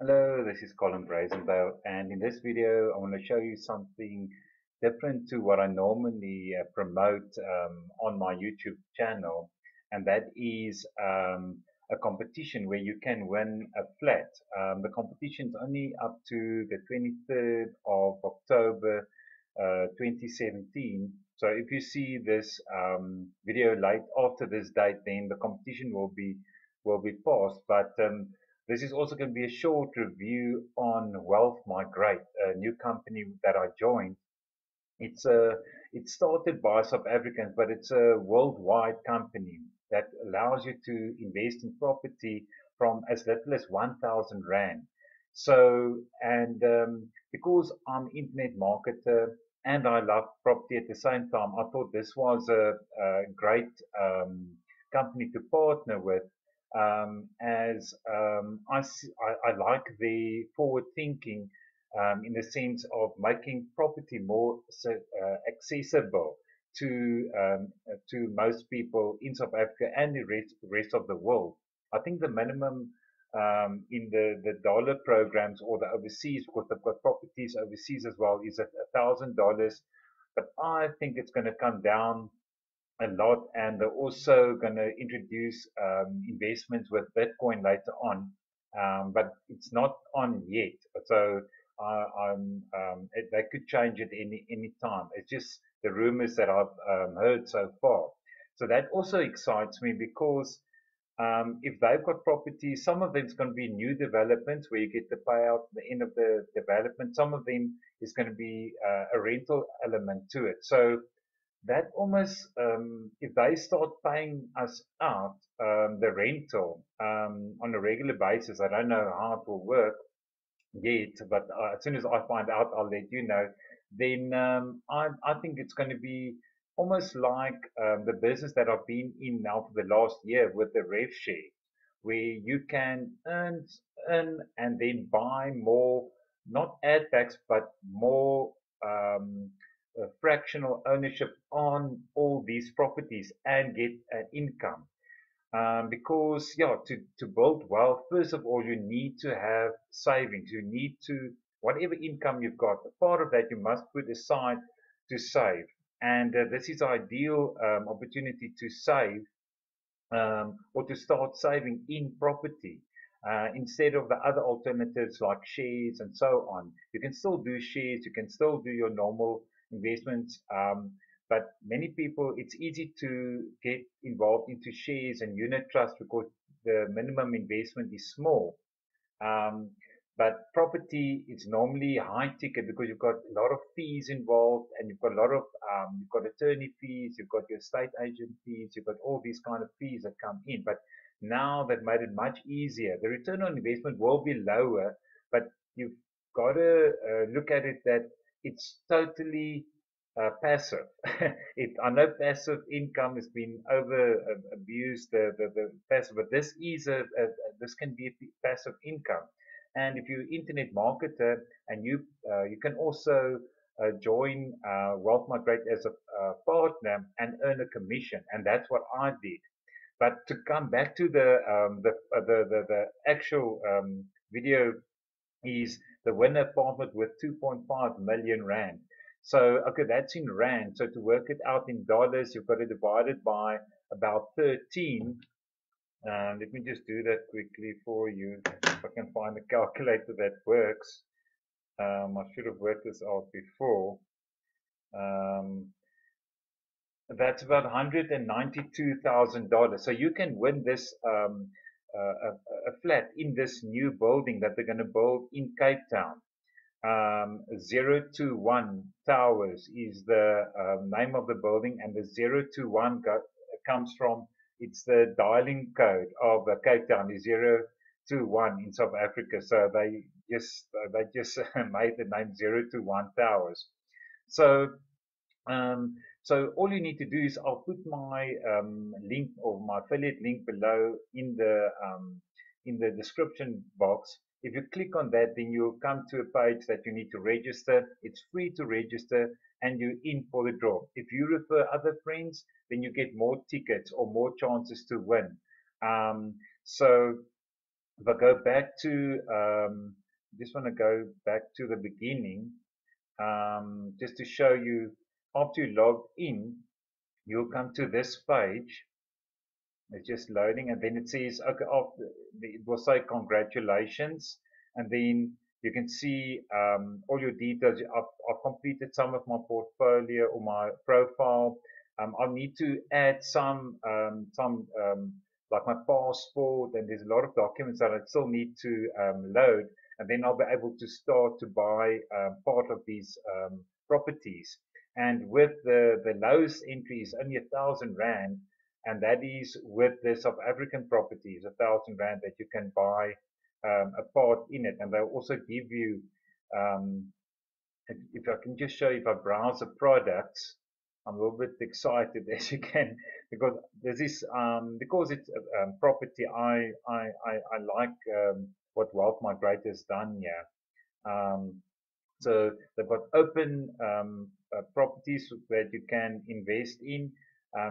Hello, this is Colin Brazenvale, and in this video, I want to show you something different to what I normally promote on my YouTube channel, and that is a competition where you can win a flat. The competition is only up to the 23rd of October 2017. So if you see this video late after this date, then the competition will be passed. But this is also going to be a short review on Wealth Migrate, a new company that I joined. It started by South Africans, but it's a worldwide company that allows you to invest in property from as little as 1,000 rand. So, and because I'm an internet marketer and I love property at the same time, I thought this was a great company to partner with. As I like the forward thinking in the sense of making property more accessible to most people in South Africa and the rest of the world. I think the minimum in the dollar programs or the overseas, because they've got properties overseas as well, is $1,000. But I think it's going to come down a lot, and they're also going to introduce investments with Bitcoin later on, but it's not on yet. So they could change it any time. It's just the rumors that I've heard so far. So that also excites me because if they've got properties, some of them is going to be new developments where you get the payout at the end of the development. Some of them is going to be a rental element to it. So that almost, if they start paying us out the rental on a regular basis, I don't know how it will work yet, but as soon as I find out, I'll let you know. Then I think it's going to be almost like the business that I've been in now for the last year with the rev share, where you can earn and then buy more, not add tax, but more fractional ownership on all these properties and get an income. Because yeah, to build wealth, first of all, you need to have savings. You need to, whatever income you've got, a part of that you must put aside to save. And this is ideal opportunity to save or to start saving in property. Instead of the other alternatives like shares and so on. You can still do shares, you can still do your normal investments, but many people, it's easy to get involved into shares and unit trust because the minimum investment is small. Um, but property is normally high ticket because you've got a lot of fees involved and you've got a lot of, you've got attorney fees, you've got your estate agent fees, you've got all these kind of fees that come in. But now they've made it much easier. The return on investment will be lower, but you've got to look at it that it's totally passive. I know passive income has been over abused, the passive, but this is this can be a passive income. And if you're internet marketer and you can also join Wealth Migrate as a partner and earn a commission, and that's what I did. But to come back to the actual video is the winner partnered with 2.5 million rand. So, okay, that's in rand. So to work it out in dollars, you've got to divide it by about 13. Let me just do that quickly for you. If I can find a calculator that works. I should have worked this out before. Um, that's about $192,000. So you can win this a flat in this new building that they're going to build in Cape Town. 021 Towers is the name of the building, and the 021 comes from, it's the dialing code of Cape Town is 021 in South Africa. So they just made the name 021 Towers. So so all you need to do is I'll put my link or my affiliate link below in the description box. If you click on that, then you'll come to a page that you need to register. It's free to register and you're in for the draw. If you refer other friends, then you get more tickets or more chances to win. So if I go back to, just want to go back to the beginning, just to show you, after you log in, you'll come to this page. It's just loading, and then it says, okay, after, it will say congratulations, and then you can see all your details. I've completed some of my portfolio or my profile. I'll need to add some like my passport, and there's a lot of documents that I still need to load, and then I'll be able to start to buy part of these properties. And with the lowest entry is only R1,000, and that is with the South African properties, R1,000 that you can buy a part in it, and they'll also give you, if I can just show you, if I browse the products, I'm a little bit excited as you can, because this is because it's property. I like what Wealth Migrator has done here. So they've got open properties that you can invest in.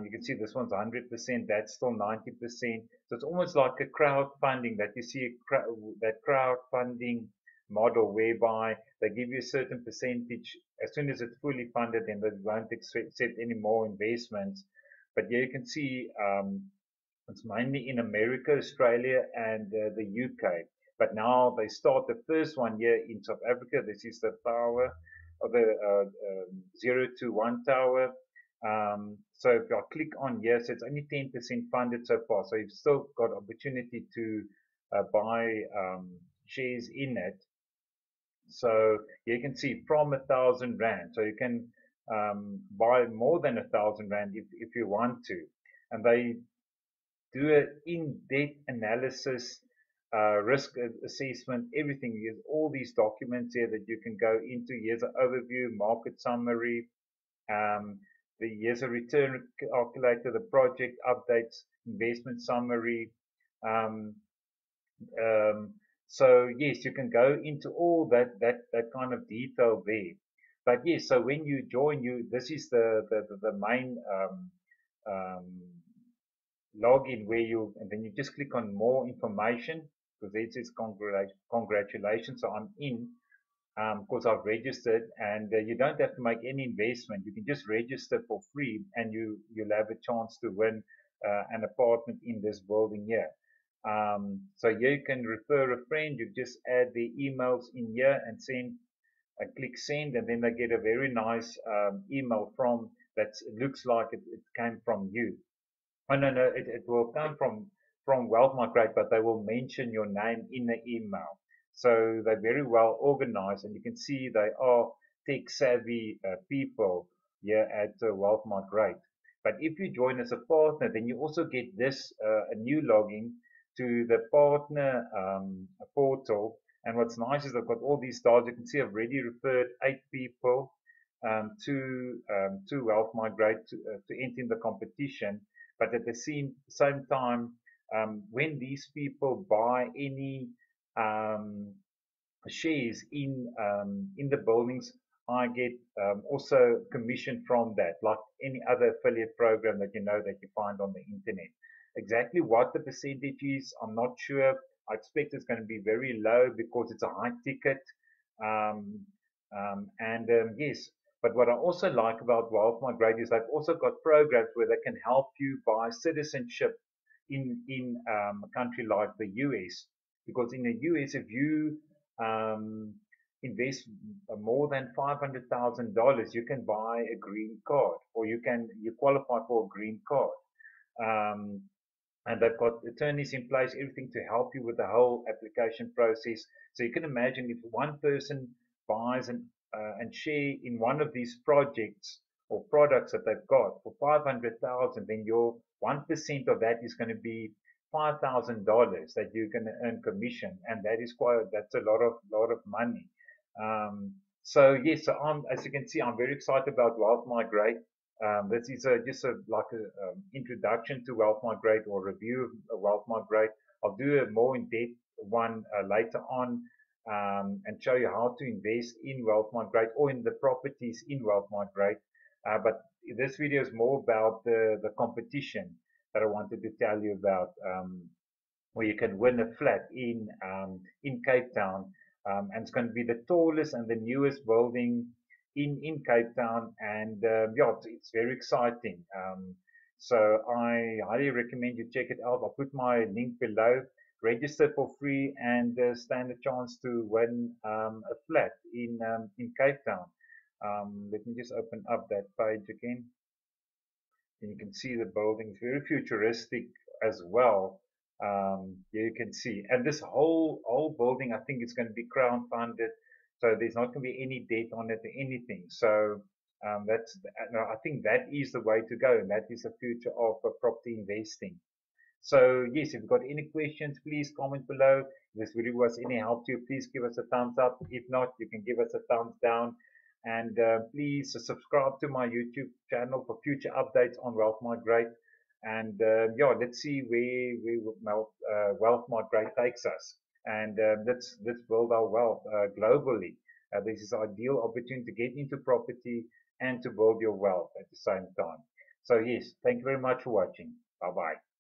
You can see this one's 100%, that's still 90%. So it's almost like a crowdfunding that you see, that crowdfunding model whereby they give you a certain percentage. As soon as it's fully funded, then they won't accept any more investments. But here you can see it's mainly in America, Australia, and the UK. But now they start the first one here in South Africa. This is the tower, or the 0 to 1 tower. So if I click on here, so it's only 10% funded so far. So you've still got opportunity to buy shares in it. So you can see from R1,000. So you can buy more than R1,000 if you want to. And they do an in-depth analysis, risk assessment, everything. There's all these documents here that you can go into. Here's an overview, market summary, here's a return calculator, the project updates, investment summary. Um, so yes, you can go into all that kind of detail there. But yes, so when you join, this is the main um, login where and then you just click on more information, because it says congratulations. So I'm in because I've registered, and you don't have to make any investment. You can just register for free, and you'll have a chance to win an apartment in this building here. So here you can refer a friend. You just add the emails in here and click send, and then they get a very nice email from that looks like it came from you. Oh, no, no, it will come from Wealth Migrator, but they will mention your name in the email. So they're very well organized, and you can see they are tech savvy people here at Wealth Migrator. But if you join as a partner, then you also get this a new login to the partner portal. And what's nice is they've got all these stars. You can see I've already referred 8 people to Wealth Migrator to enter in the competition. But at the same time, when these people buy any shares in the buildings, I get also commission from that, like any other affiliate program that that you find on the internet. Exactly what the percentage is, I'm not sure. I expect it's going to be very low because it's a high ticket. Um, yes, but what I also like about Wealth Migrator is they've also got programs where they can help you buy citizenship in a country like the US. Because in the US, if you invest more than $500,000, you can buy a green card, or you qualify for a green card. Um, and they've got attorneys in place, everything to help you with the whole application process. So you can imagine if one person buys and share in one of these projects or products that they've got for 500,000, then your 1% of that is going to be $5,000 that you're going to earn commission, and that's a lot of money. So yes, so as you can see, I'm very excited about Wealth Migrator. This is just like an introduction to Wealth Migrator, or review of Wealth Migrator. I'll do a more in-depth one later on, and show you how to invest in Wealth Migrator or in the properties in Wealth Migrator. But this video is more about the competition that I wanted to tell you about. where you can win a flat in Cape Town, and it's going to be the tallest and the newest building in Cape Town, and yeah, it's very exciting. So I highly recommend you check it out. I'll put my link below. Register for free and stand a chance to win a flat in Cape Town. Let me just open up that page again. And you can see the building is very futuristic as well. Here you can see, and this whole building, I think, is going to be crown funded, so there's not going to be any debt on it or anything. So that's, no, I think that is the way to go, and that is the future of property investing. So yes, if you've got any questions, please comment below. If this video was any help to you, please give us a thumbs up. If not, you can give us a thumbs down. And please subscribe to my YouTube channel for future updates on Wealth Migrate. And yeah, let's see where Wealth Migrate takes us. And let's build our wealth globally. This is an ideal opportunity to get into property and to build your wealth at the same time. So yes, thank you very much for watching. Bye bye.